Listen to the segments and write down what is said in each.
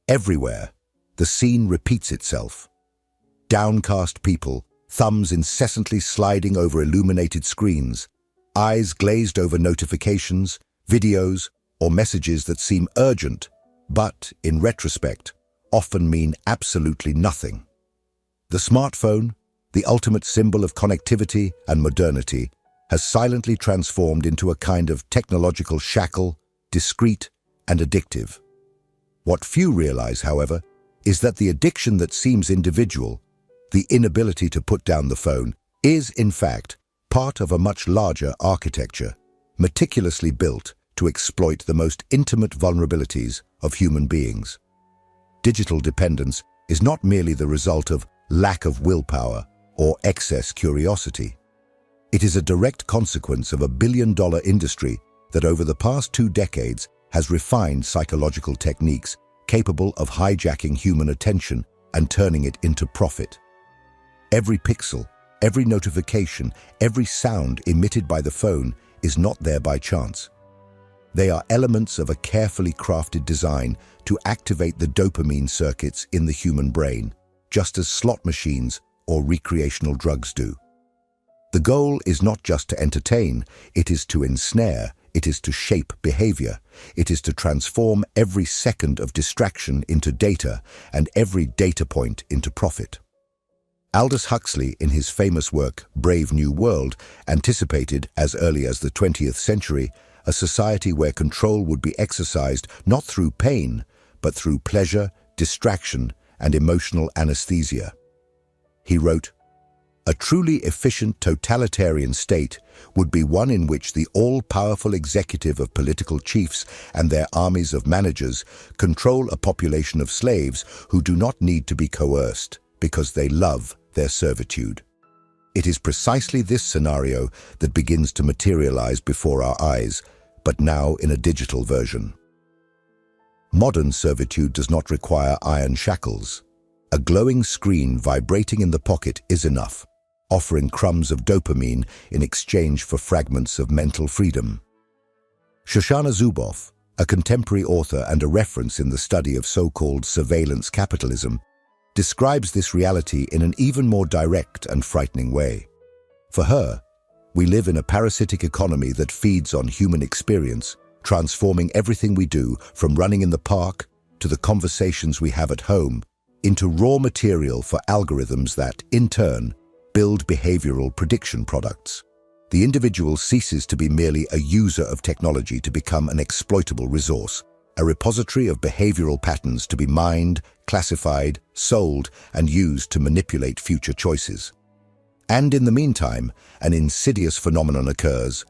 Everywhere, the scene repeats itself. Downcast people, thumbs incessantly sliding over illuminated screens, eyes glazed over notifications, videos, or messages that seem urgent, but, in retrospect, often mean absolutely nothing. The smartphone, the ultimate symbol of connectivity and modernity, has silently transformed into a kind of technological shackle, discreet and addictive. What few realize, however, is that the addiction that seems individual, the inability to put down the phone, is, in fact, part of a much larger architecture, meticulously built to exploit the most intimate vulnerabilities of human beings. Digital dependence is not merely the result of lack of willpower or excess curiosity. It is a direct consequence of a billion-dollar industry that over the past 2 decades has refined psychological techniques capable of hijacking human attention and turning it into profit. Every pixel, every notification, every sound emitted by the phone is not there by chance. They are elements of a carefully crafted design to activate the dopamine circuits in the human brain, just as slot machines or recreational drugs do. The goal is not just to entertain, it is to ensnare, it is to shape behavior, it is to transform every second of distraction into data and every data point into profit. Aldous Huxley, in his famous work Brave New World, anticipated, as early as the 20th century, a society where control would be exercised not through pain, but through pleasure, distraction, and emotional anesthesia. He wrote, "A truly efficient totalitarian state would be one in which the all-powerful executive of political chiefs and their armies of managers control a population of slaves who do not need to be coerced because they love their servitude." It is precisely this scenario that begins to materialize before our eyes, but now in a digital version. Modern servitude does not require iron shackles. A glowing screen vibrating in the pocket is enough, offering crumbs of dopamine in exchange for fragments of mental freedom. Shoshana Zuboff, a contemporary author and a reference in the study of so-called surveillance capitalism, describes this reality in an even more direct and frightening way. For her, we live in a parasitic economy that feeds on human experience, transforming everything we do, from running in the park to the conversations we have at home, into raw material for algorithms that, in turn, build behavioral prediction products. The individual ceases to be merely a user of technology to become an exploitable resource, a repository of behavioral patterns to be mined, classified, sold, and used to manipulate future choices. And in the meantime, an insidious phenomenon occurs: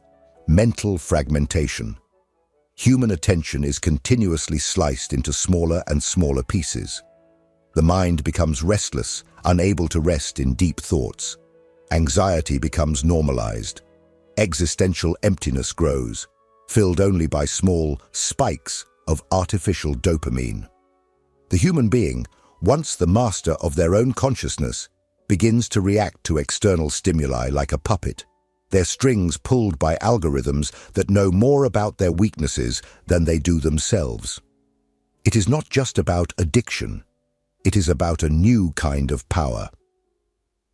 mental fragmentation. Human attention is continuously sliced into smaller and smaller pieces. The mind becomes restless, unable to rest in deep thoughts. Anxiety becomes normalized. Existential emptiness grows, filled only by small spikes of artificial dopamine. The human being, once the master of their own consciousness, begins to react to external stimuli like a puppet, their strings pulled by algorithms that know more about their weaknesses than they do themselves. It is not just about addiction. It is about a new kind of power.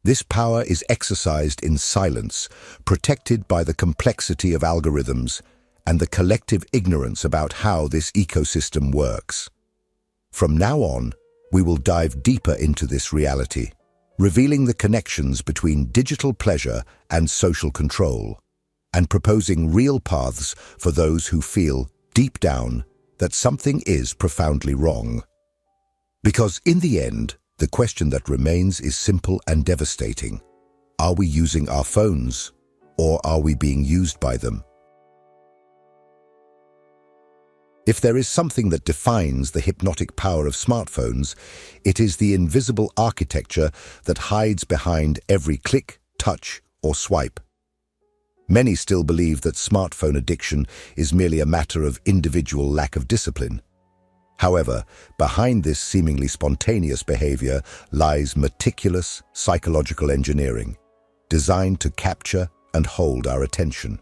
This power is exercised in silence, protected by the complexity of algorithms and the collective ignorance about how this ecosystem works. From now on, we will dive deeper into this reality, revealing the connections between digital pleasure and social control, and proposing real paths for those who feel, deep down, that something is profoundly wrong. Because in the end, the question that remains is simple and devastating. Are we using our phones, or are we being used by them? If there is something that defines the hypnotic power of smartphones, it is the invisible architecture that hides behind every click, touch, or swipe. Many still believe that smartphone addiction is merely a matter of individual lack of discipline. However, behind this seemingly spontaneous behavior lies meticulous psychological engineering, designed to capture and hold our attention.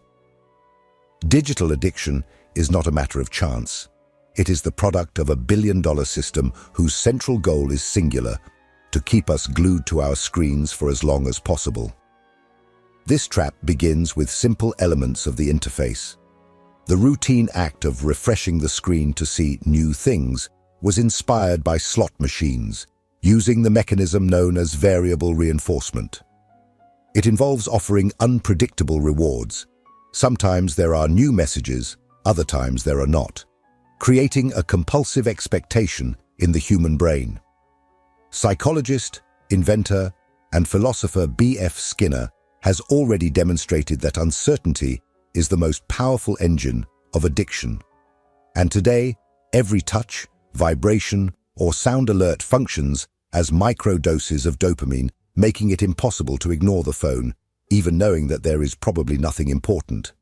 Digital addiction is not a matter of chance. It is the product of a billion-dollar system whose central goal is singular: to keep us glued to our screens for as long as possible. This trap begins with simple elements of the interface. The routine act of refreshing the screen to see new things was inspired by slot machines, using the mechanism known as variable reinforcement. It involves offering unpredictable rewards. Sometimes there are new messages, other times there are not, creating a compulsive expectation in the human brain. Psychologist, inventor, and philosopher B.F. Skinner has already demonstrated that uncertainty is the most powerful engine of addiction. And today, every touch, vibration, or sound alert functions as microdoses of dopamine, making it impossible to ignore the phone, even knowing that there is probably nothing important.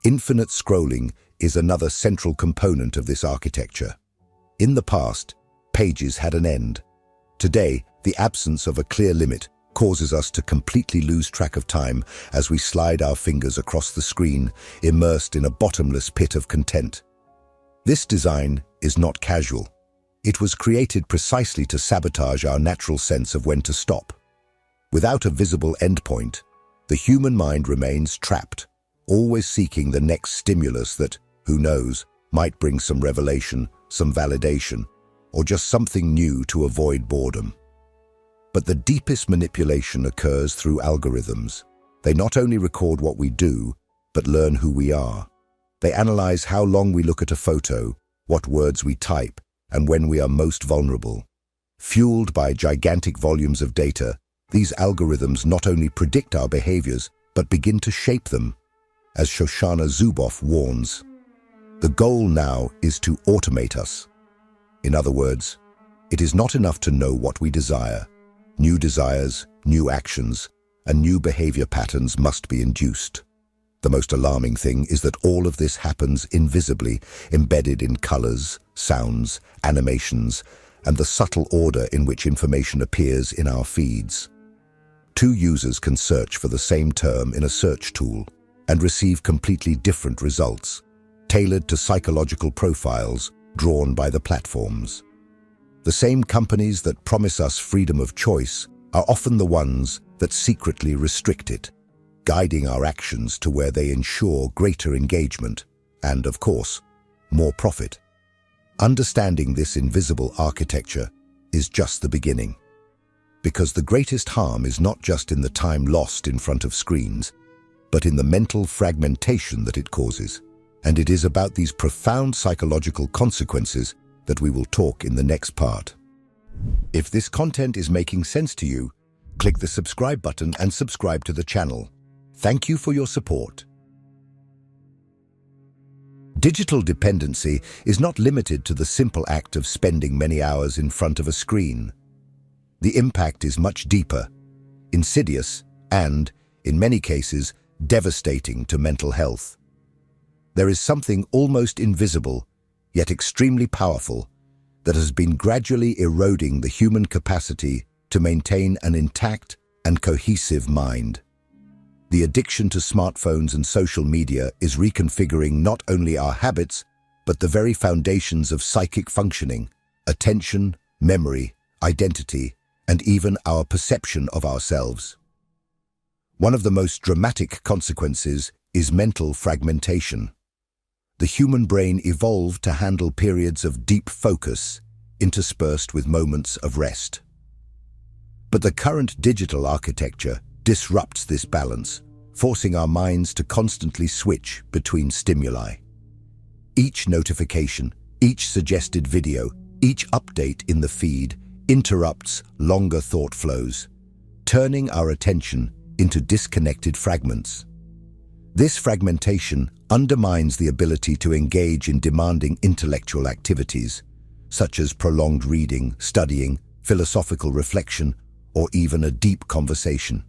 Infinite scrolling is another central component of this architecture. In the past, pages had an end. Today, the absence of a clear limit causes us to completely lose track of time as we slide our fingers across the screen, immersed in a bottomless pit of content. This design is not casual. It was created precisely to sabotage our natural sense of when to stop. Without a visible endpoint, the human mind remains trapped, always seeking the next stimulus that, who knows, might bring some revelation, some validation, or just something new to avoid boredom. But the deepest manipulation occurs through algorithms. They not only record what we do, but learn who we are. They analyze how long we look at a photo, what words we type, and when we are most vulnerable. Fueled by gigantic volumes of data, these algorithms not only predict our behaviors, but begin to shape them. As Shoshana Zuboff warns, the goal now is to automate us. In other words, it is not enough to know what we desire. New desires, new actions, and new behavior patterns must be induced. The most alarming thing is that all of this happens invisibly, embedded in colors, sounds, animations, and the subtle order in which information appears in our feeds. Two users can search for the same term in a search tool and receive completely different results, tailored to psychological profiles drawn by the platforms. The same companies that promise us freedom of choice are often the ones that secretly restrict it, guiding our actions to where they ensure greater engagement and, of course, more profit. Understanding this invisible architecture is just the beginning. Because the greatest harm is not just in the time lost in front of screens, but in the mental fragmentation that it causes. And it is about these profound psychological consequences that we will talk in the next part. If this content is making sense to you, click the subscribe button and subscribe to the channel. Thank you for your support. Digital dependency is not limited to the simple act of spending many hours in front of a screen. The impact is much deeper, insidious, and, in many cases, devastating to mental health. There is something almost invisible, yet extremely powerful, that has been gradually eroding the human capacity to maintain an intact and cohesive mind. The addiction to smartphones and social media is reconfiguring not only our habits, but the very foundations of psychic functioning, attention, memory, identity, and even our perception of ourselves. One of the most dramatic consequences is mental fragmentation. The human brain evolved to handle periods of deep focus, interspersed with moments of rest. But the current digital architecture disrupts this balance, forcing our minds to constantly switch between stimuli. Each notification, each suggested video, each update in the feed interrupts longer thought flows, turning our attention into disconnected fragments. This fragmentation undermines the ability to engage in demanding intellectual activities, such as prolonged reading, studying, philosophical reflection, or even a deep conversation.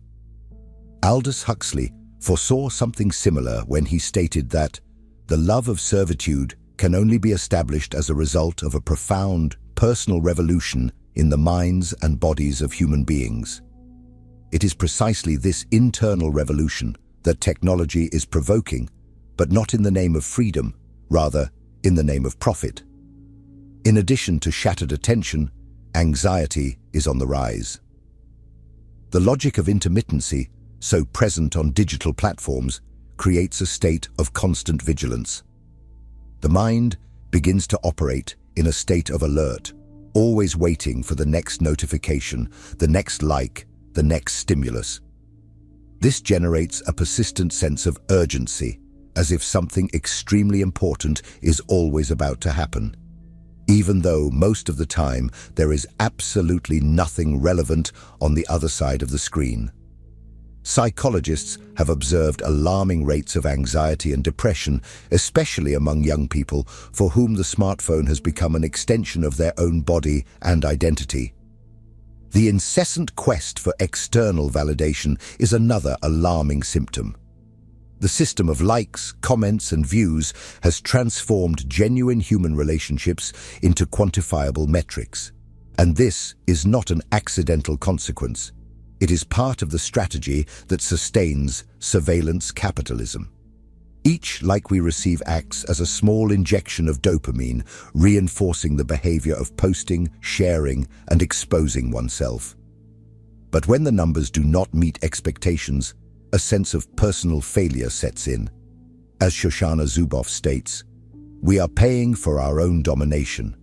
Aldous Huxley foresaw something similar when he stated that the love of servitude can only be established as a result of a profound personal revolution in the minds and bodies of human beings. It is precisely this internal revolution that technology is provoking, but not in the name of freedom, rather in the name of profit. In addition to shattered attention, anxiety is on the rise. The logic of intermittency, so present on digital platforms, creates a state of constant vigilance. The mind begins to operate in a state of alert, always waiting for the next notification, the next like, the next stimulus. This generates a persistent sense of urgency, as if something extremely important is always about to happen, even though most of the time there is absolutely nothing relevant on the other side of the screen. Psychologists have observed alarming rates of anxiety and depression, especially among young people for whom the smartphone has become an extension of their own body and identity. The incessant quest for external validation is another alarming symptom. The system of likes, comments, and views has transformed genuine human relationships into quantifiable metrics. And this is not an accidental consequence. It is part of the strategy that sustains surveillance capitalism. Each like we receive acts as a small injection of dopamine, reinforcing the behavior of posting, sharing, and exposing oneself. But when the numbers do not meet expectations, a sense of personal failure sets in. As Shoshana Zuboff states, we are paying for our own domination.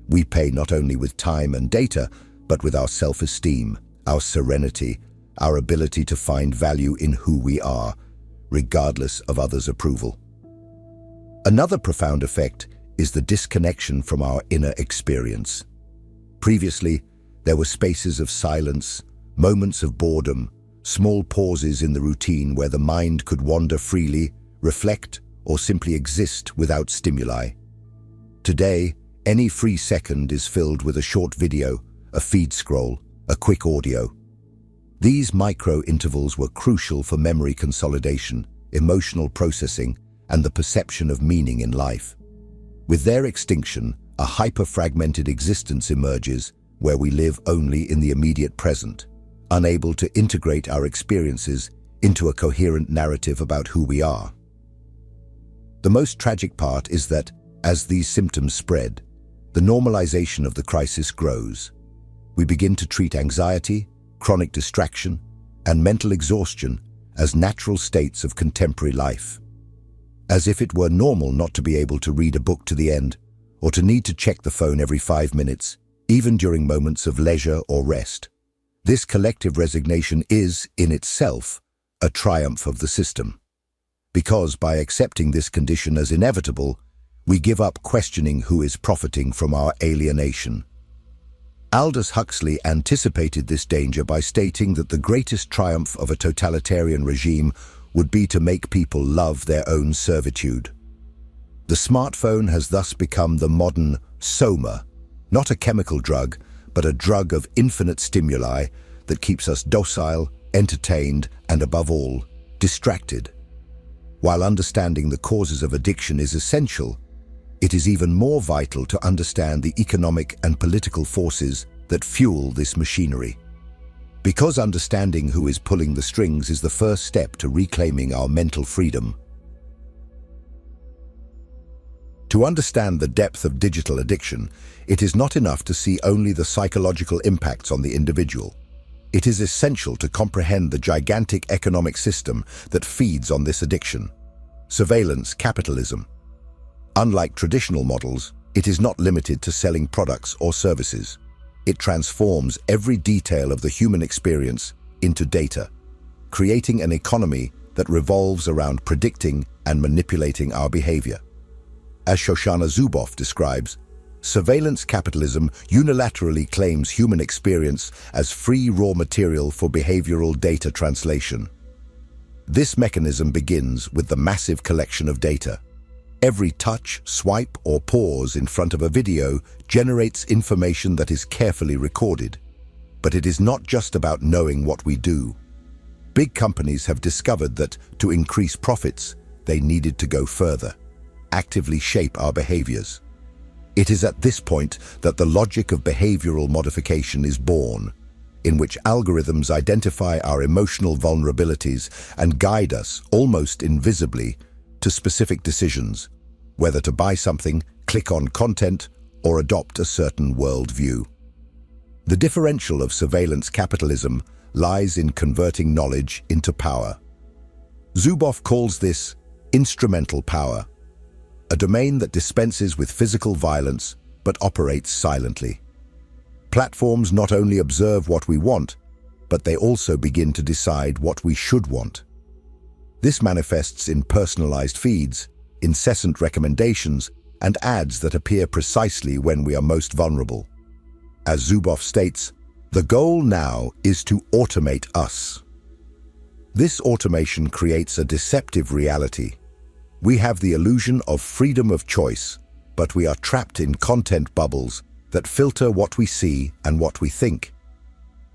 We pay not only with time and data, but with our self-esteem, our serenity, our ability to find value in who we are, regardless of others' approval. Another profound effect is the disconnection from our inner experience. Previously, there were spaces of silence, moments of boredom, small pauses in the routine where the mind could wander freely, reflect, or simply exist without stimuli. Today, any free second is filled with a short video, a feed scroll, a quick audio. These micro-intervals were crucial for memory consolidation, emotional processing, and the perception of meaning in life. With their extinction, a hyper-fragmented existence emerges where we live only in the immediate present, unable to integrate our experiences into a coherent narrative about who we are. The most tragic part is that, as these symptoms spread, the normalization of the crisis grows. We begin to treat anxiety, chronic distraction, and mental exhaustion as natural states of contemporary life. As if it were normal not to be able to read a book to the end, or to need to check the phone every 5 minutes, even during moments of leisure or rest. This collective resignation is, in itself, a triumph of the system. Because by accepting this condition as inevitable, we give up questioning who is profiting from our alienation. Aldous Huxley anticipated this danger by stating that the greatest triumph of a totalitarian regime would be to make people love their own servitude. The smartphone has thus become the modern soma, not a chemical drug, but a drug of infinite stimuli that keeps us docile, entertained, and above all, distracted. While understanding the causes of addiction is essential, it is even more vital to understand the economic and political forces that fuel this machinery. Because understanding who is pulling the strings is the first step to reclaiming our mental freedom. To understand the depth of digital addiction, it is not enough to see only the psychological impacts on the individual. It is essential to comprehend the gigantic economic system that feeds on this addiction. Surveillance capitalism. Unlike traditional models, it is not limited to selling products or services. It transforms every detail of the human experience into data, creating an economy that revolves around predicting and manipulating our behavior. As Shoshana Zuboff describes, surveillance capitalism unilaterally claims human experience as free raw material for behavioral data translation. This mechanism begins with the massive collection of data. Every touch, swipe, or pause in front of a video generates information that is carefully recorded. But it is not just about knowing what we do. Big companies have discovered that, to increase profits, they needed to go further, actively shape our behaviors. It is at this point that the logic of behavioral modification is born, in which algorithms identify our emotional vulnerabilities and guide us, almost invisibly, to specific decisions, whether to buy something, click on content, or adopt a certain worldview. The differential of surveillance capitalism lies in converting knowledge into power. Zuboff calls this instrumental power, a domain that dispenses with physical violence but operates silently. Platforms not only observe what we want, but they also begin to decide what we should want. This manifests in personalized feeds, incessant recommendations, and ads that appear precisely when we are most vulnerable. As Zuboff states, the goal now is to automate us. This automation creates a deceptive reality. We have the illusion of freedom of choice, but we are trapped in content bubbles that filter what we see and what we think.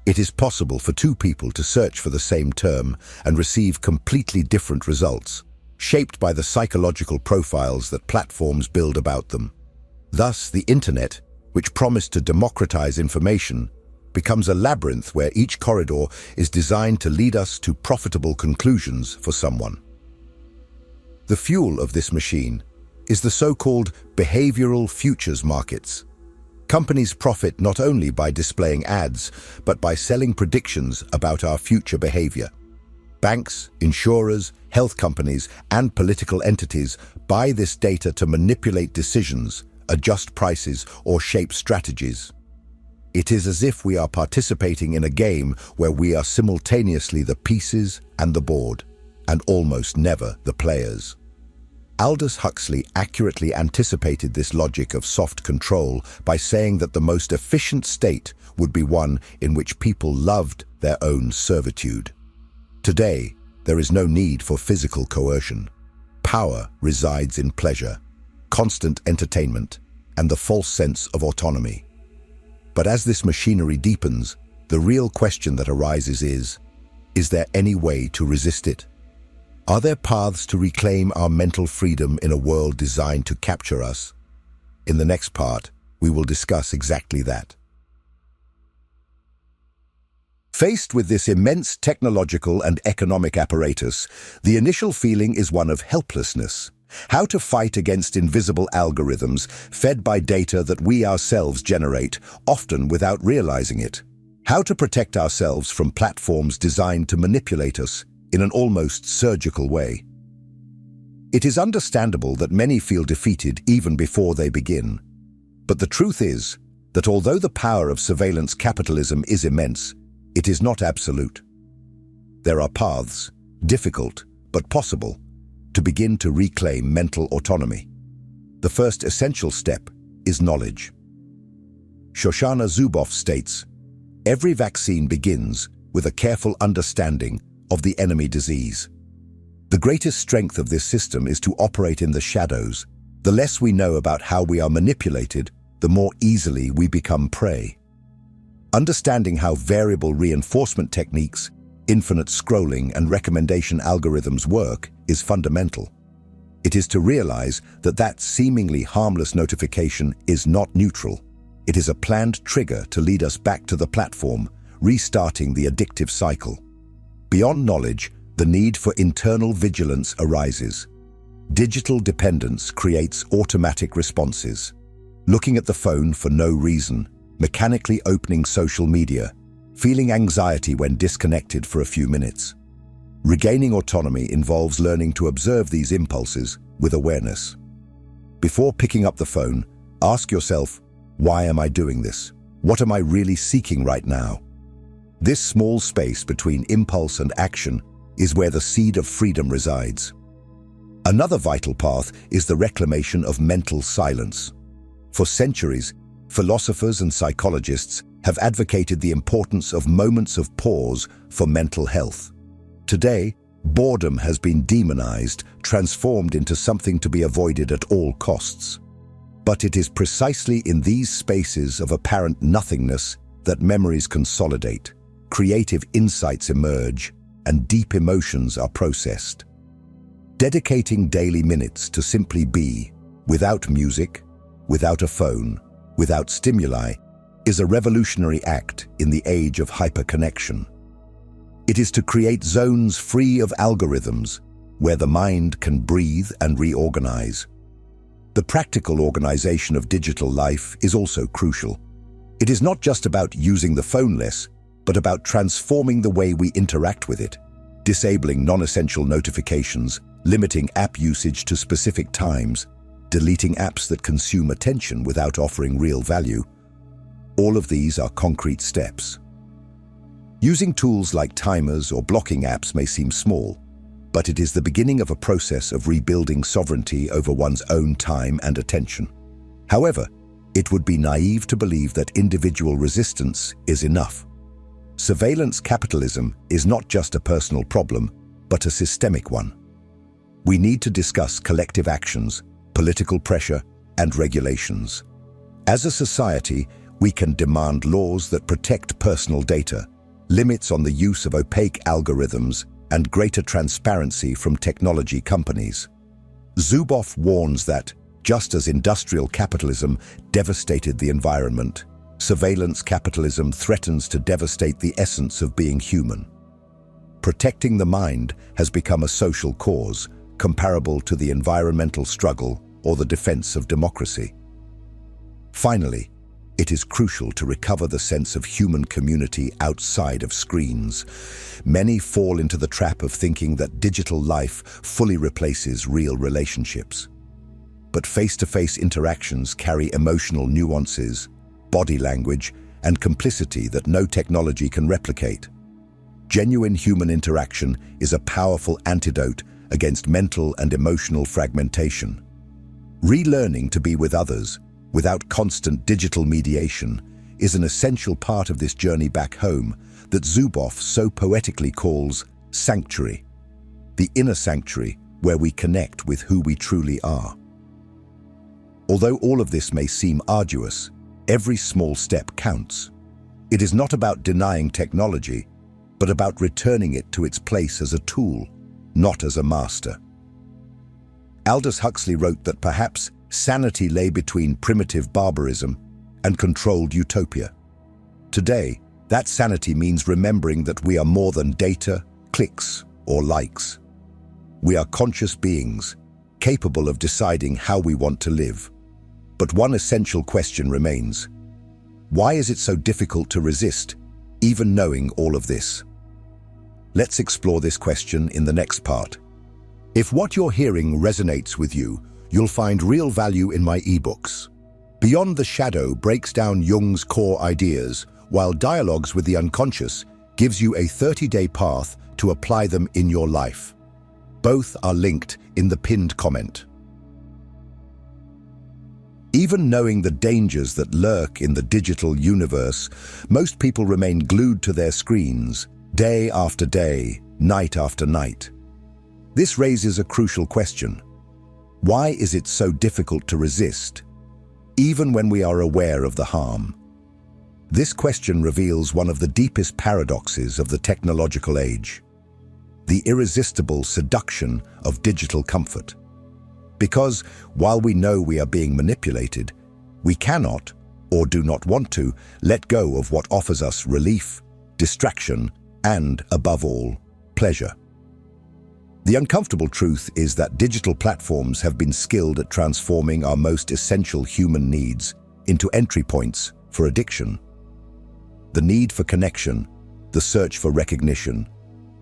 It is possible for two people to search for the same term and receive completely different results, shaped by the psychological profiles that platforms build about them. Thus, the internet, which promised to democratize information, becomes a labyrinth where each corridor is designed to lead us to profitable conclusions for someone. The fuel of this machine is the so-called behavioral futures markets. Companies profit not only by displaying ads, but by selling predictions about our future behavior. Banks, insurers, health companies, and political entities buy this data to manipulate decisions, adjust prices, or shape strategies. It is as if we are participating in a game where we are simultaneously the pieces and the board, and almost never the players. Aldous Huxley accurately anticipated this logic of soft control by saying that the most efficient state would be one in which people loved their own servitude. Today, there is no need for physical coercion. Power resides in pleasure, constant entertainment, and the false sense of autonomy. But as this machinery deepens, the real question that arises is there any way to resist it? Are there paths to reclaim our mental freedom in a world designed to capture us? In the next part, we will discuss exactly that. Faced with this immense technological and economic apparatus, the initial feeling is one of helplessness. How to fight against invisible algorithms fed by data that we ourselves generate, often without realizing it. How to protect ourselves from platforms designed to manipulate us in an almost surgical way. It is understandable that many feel defeated even before they begin. But the truth is that although the power of surveillance capitalism is immense, it is not absolute. There are paths, difficult but possible, to begin to reclaim mental autonomy. The first essential step is knowledge. Shoshana Zuboff states, "Every vaccine begins with a careful understanding of the enemy disease." The greatest strength of this system is to operate in the shadows. The less we know about how we are manipulated, the more easily we become prey. Understanding how variable reinforcement techniques, infinite scrolling, and recommendation algorithms work is fundamental. It is to realize that seemingly harmless notification is not neutral. It is a planned trigger to lead us back to the platform, restarting the addictive cycle. Beyond knowledge, the need for internal vigilance arises. Digital dependence creates automatic responses. Looking at the phone for no reason, mechanically opening social media, feeling anxiety when disconnected for a few minutes. Regaining autonomy involves learning to observe these impulses with awareness. Before picking up the phone, ask yourself, why am I doing this? What am I really seeking right now? This small space between impulse and action is where the seed of freedom resides. Another vital path is the reclamation of mental silence. For centuries, philosophers and psychologists have advocated the importance of moments of pause for mental health. Today, boredom has been demonized, transformed into something to be avoided at all costs. But it is precisely in these spaces of apparent nothingness that memories consolidate, creative insights emerge, and deep emotions are processed. Dedicating daily minutes to simply be, without music, without a phone, without stimuli, is a revolutionary act in the age of hyperconnection. It is to create zones free of algorithms, where the mind can breathe and reorganize. The practical organization of digital life is also crucial. It is not just about using the phone less, but about transforming the way we interact with it, disabling non-essential notifications, limiting app usage to specific times, deleting apps that consume attention without offering real value. All of these are concrete steps. Using tools like timers or blocking apps may seem small, but it is the beginning of a process of rebuilding sovereignty over one's own time and attention. However, it would be naive to believe that individual resistance is enough. Surveillance capitalism is not just a personal problem, but a systemic one. We need to discuss collective actions, political pressure, and regulations. As a society, we can demand laws that protect personal data, limits on the use of opaque algorithms, and greater transparency from technology companies. Zuboff warns that, just as industrial capitalism devastated the environment, surveillance capitalism threatens to devastate the essence of being human. Protecting the mind has become a social cause, comparable to the environmental struggle or the defense of democracy. Finally, it is crucial to recover the sense of human community outside of screens. Many fall into the trap of thinking that digital life fully replaces real relationships. But face-to-face interactions carry emotional nuances, body language, and complicity that no technology can replicate. Genuine human interaction is a powerful antidote against mental and emotional fragmentation. Relearning to be with others, without constant digital mediation, is an essential part of this journey back home that Zuboff so poetically calls sanctuary, the inner sanctuary where we connect with who we truly are. Although all of this may seem arduous, every small step counts. It is not about denying technology, but about returning it to its place as a tool, not as a master. Aldous Huxley wrote that perhaps sanity lay between primitive barbarism and controlled utopia. Today, that sanity means remembering that we are more than data, clicks, or likes. We are conscious beings, capable of deciding how we want to live. But one essential question remains. Why is it so difficult to resist, even knowing all of this? Let's explore this question in the next part. If what you're hearing resonates with you, you'll find real value in my ebooks. Beyond the Shadow breaks down Jung's core ideas, while Dialogues with the Unconscious gives you a 30-day path to apply them in your life. Both are linked in the pinned comment. Even knowing the dangers that lurk in the digital universe, most people remain glued to their screens, day after day, night after night. This raises a crucial question. Why is it so difficult to resist, even when we are aware of the harm? This question reveals one of the deepest paradoxes of the technological age: the irresistible seduction of digital comfort. Because while we know we are being manipulated, we cannot, or do not want to, let go of what offers us relief, distraction, and, above all, pleasure. The uncomfortable truth is that digital platforms have been skilled at transforming our most essential human needs into entry points for addiction. The need for connection, the search for recognition,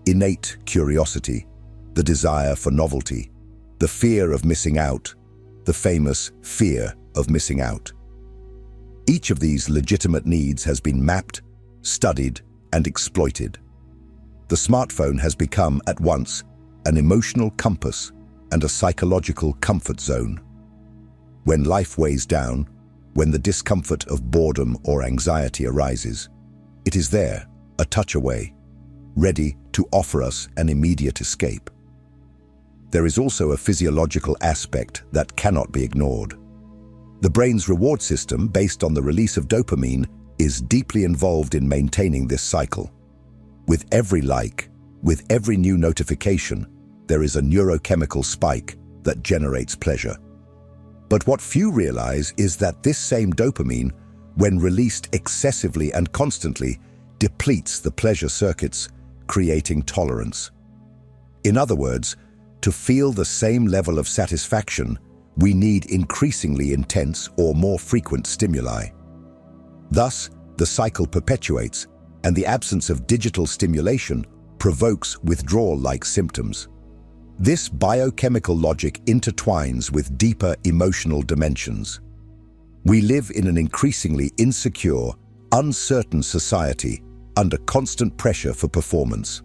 innate curiosity, the desire for novelty, the fear of missing out, the famous fear of missing out. Each of these legitimate needs has been mapped, studied, and exploited. The smartphone has become, at once, an emotional compass and a psychological comfort zone. When life weighs down, when the discomfort of boredom or anxiety arises, it is there, a touch away, ready to offer us an immediate escape. There is also a physiological aspect that cannot be ignored. The brain's reward system, based on the release of dopamine, is deeply involved in maintaining this cycle. With every like, with every new notification, there is a neurochemical spike that generates pleasure. But what few realize is that this same dopamine, when released excessively and constantly, depletes the pleasure circuits, creating tolerance. In other words, to feel the same level of satisfaction, we need increasingly intense or more frequent stimuli. Thus, the cycle perpetuates, and the absence of digital stimulation provokes withdrawal-like symptoms. This biochemical logic intertwines with deeper emotional dimensions. We live in an increasingly insecure, uncertain society under constant pressure for performance.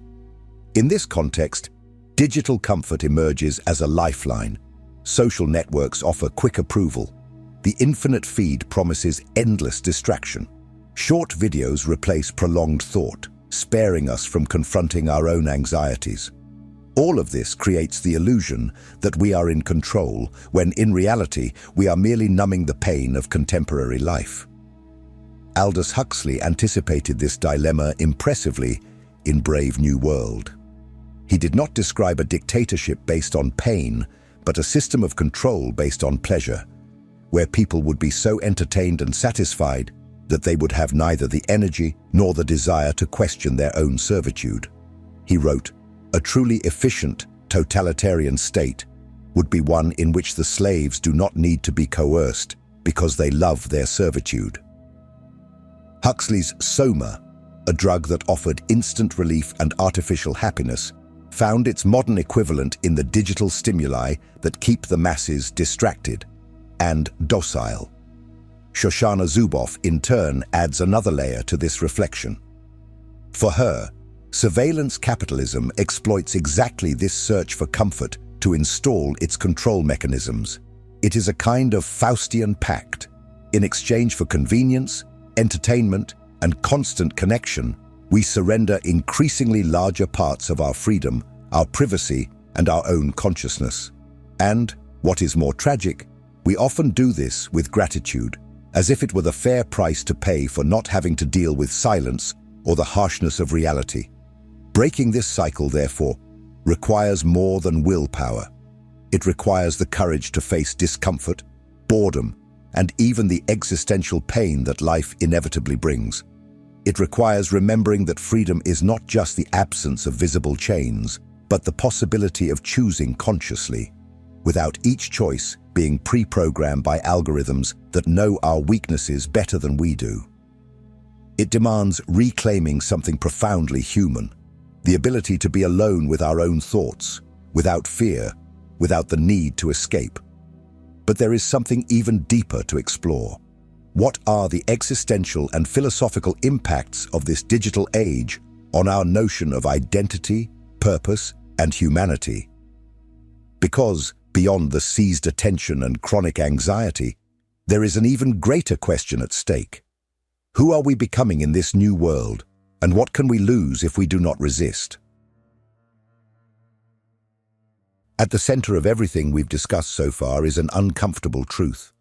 In this context, digital comfort emerges as a lifeline. Social networks offer quick approval. The infinite feed promises endless distraction. Short videos replace prolonged thought, sparing us from confronting our own anxieties. All of this creates the illusion that we are in control, when in reality we are merely numbing the pain of contemporary life. Aldous Huxley anticipated this dilemma impressively in Brave New World. He did not describe a dictatorship based on pain, but a system of control based on pleasure, where people would be so entertained and satisfied that they would have neither the energy nor the desire to question their own servitude. He wrote, "A truly efficient, totalitarian state would be one in which the slaves do not need to be coerced because they love their servitude." Huxley's Soma, a drug that offered instant relief and artificial happiness, found its modern equivalent in the digital stimuli that keep the masses distracted and docile. Shoshana Zuboff, in turn, adds another layer to this reflection. For her, surveillance capitalism exploits exactly this search for comfort to install its control mechanisms. It is a kind of Faustian pact. In exchange for convenience, entertainment, and constant connection, we surrender increasingly larger parts of our freedom, our privacy, and our own consciousness. And, what is more tragic, we often do this with gratitude, as if it were the fair price to pay for not having to deal with silence or the harshness of reality. Breaking this cycle, therefore, requires more than willpower. It requires the courage to face discomfort, boredom, and even the existential pain that life inevitably brings. It requires remembering that freedom is not just the absence of visible chains, but the possibility of choosing consciously, without each choice being pre-programmed by algorithms that know our weaknesses better than we do. It demands reclaiming something profoundly human, the ability to be alone with our own thoughts, without fear, without the need to escape. But there is something even deeper to explore. What are the existential and philosophical impacts of this digital age on our notion of identity, purpose, and humanity? Because, beyond the seized attention and chronic anxiety, there is an even greater question at stake. Who are we becoming in this new world, and what can we lose if we do not resist? At the center of everything we've discussed so far is an uncomfortable truth.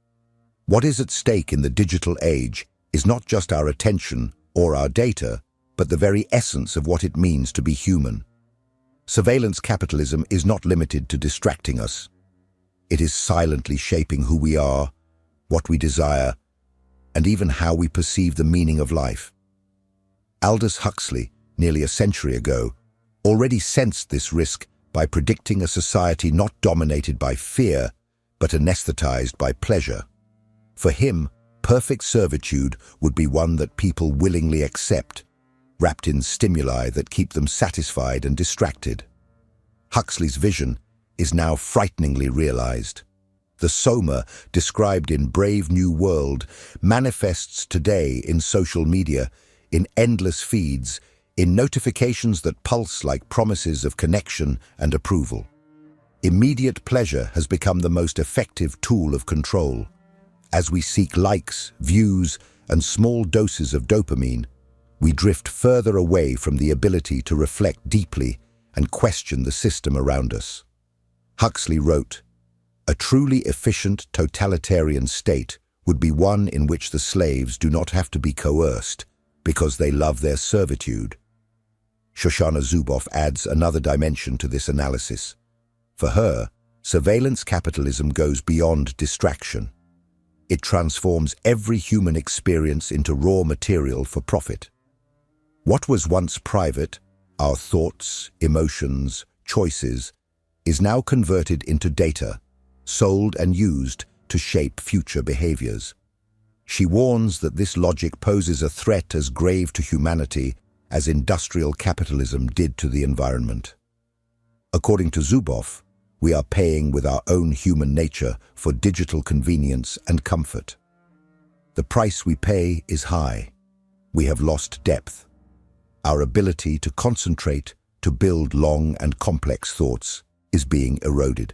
What is at stake in the digital age is not just our attention or our data, but the very essence of what it means to be human. Surveillance capitalism is not limited to distracting us. It is silently shaping who we are, what we desire, and even how we perceive the meaning of life. Aldous Huxley, nearly a century ago, already sensed this risk by predicting a society not dominated by fear, but anesthetized by pleasure. For him, perfect servitude would be one that people willingly accept, wrapped in stimuli that keep them satisfied and distracted. Huxley's vision is now frighteningly realized. The Soma, described in Brave New World, manifests today in social media, in endless feeds, in notifications that pulse like promises of connection and approval. Immediate pleasure has become the most effective tool of control. As we seek likes, views, and small doses of dopamine, we drift further away from the ability to reflect deeply and question the system around us. Huxley wrote, "A truly efficient totalitarian state would be one in which the slaves do not have to be coerced because they love their servitude." Shoshana Zuboff adds another dimension to this analysis. For her, surveillance capitalism goes beyond distraction. It transforms every human experience into raw material for profit. What was once private, our thoughts, emotions, choices, is now converted into data, sold and used to shape future behaviors. She warns that this logic poses a threat as grave to humanity as industrial capitalism did to the environment. According to Zuboff, we are paying with our own human nature for digital convenience and comfort. The price we pay is high. We have lost depth. Our ability to concentrate, to build long and complex thoughts, is being eroded.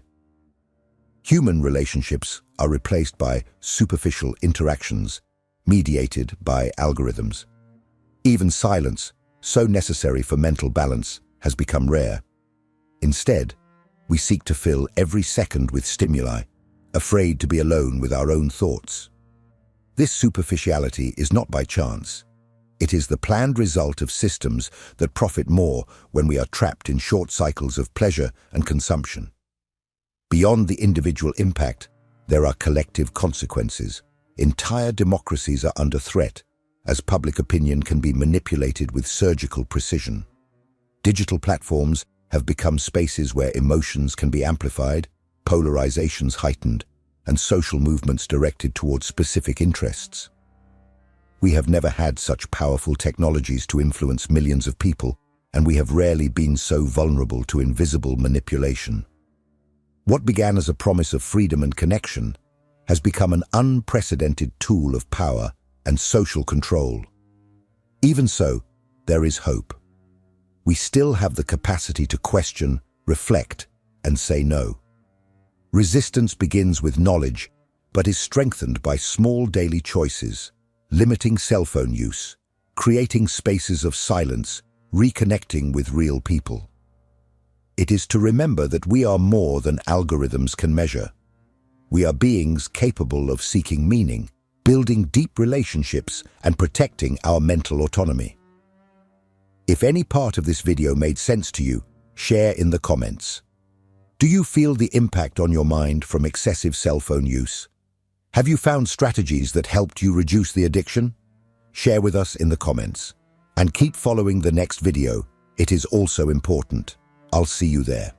Human relationships are replaced by superficial interactions, mediated by algorithms. Even silence, so necessary for mental balance, has become rare. Instead, we seek to fill every second with stimuli, afraid to be alone with our own thoughts. This superficiality is not by chance. It is the planned result of systems that profit more when we are trapped in short cycles of pleasure and consumption. Beyond the individual impact, there are collective consequences. Entire democracies are under threat, as public opinion can be manipulated with surgical precision. Digital platforms have become spaces where emotions can be amplified, polarizations heightened, and social movements directed towards specific interests. We have never had such powerful technologies to influence millions of people, and we have rarely been so vulnerable to invisible manipulation. What began as a promise of freedom and connection has become an unprecedented tool of power and social control. Even so, there is hope. We still have the capacity to question, reflect, and say no. Resistance begins with knowledge, but is strengthened by small daily choices, limiting cell phone use, creating spaces of silence, reconnecting with real people. It is to remember that we are more than algorithms can measure. We are beings capable of seeking meaning, building deep relationships, and protecting our mental autonomy. If any part of this video made sense to you, share in the comments. Do you feel the impact on your mind from excessive cell phone use? Have you found strategies that helped you reduce the addiction? Share with us in the comments. And keep following the next video. It is also important. I'll see you there.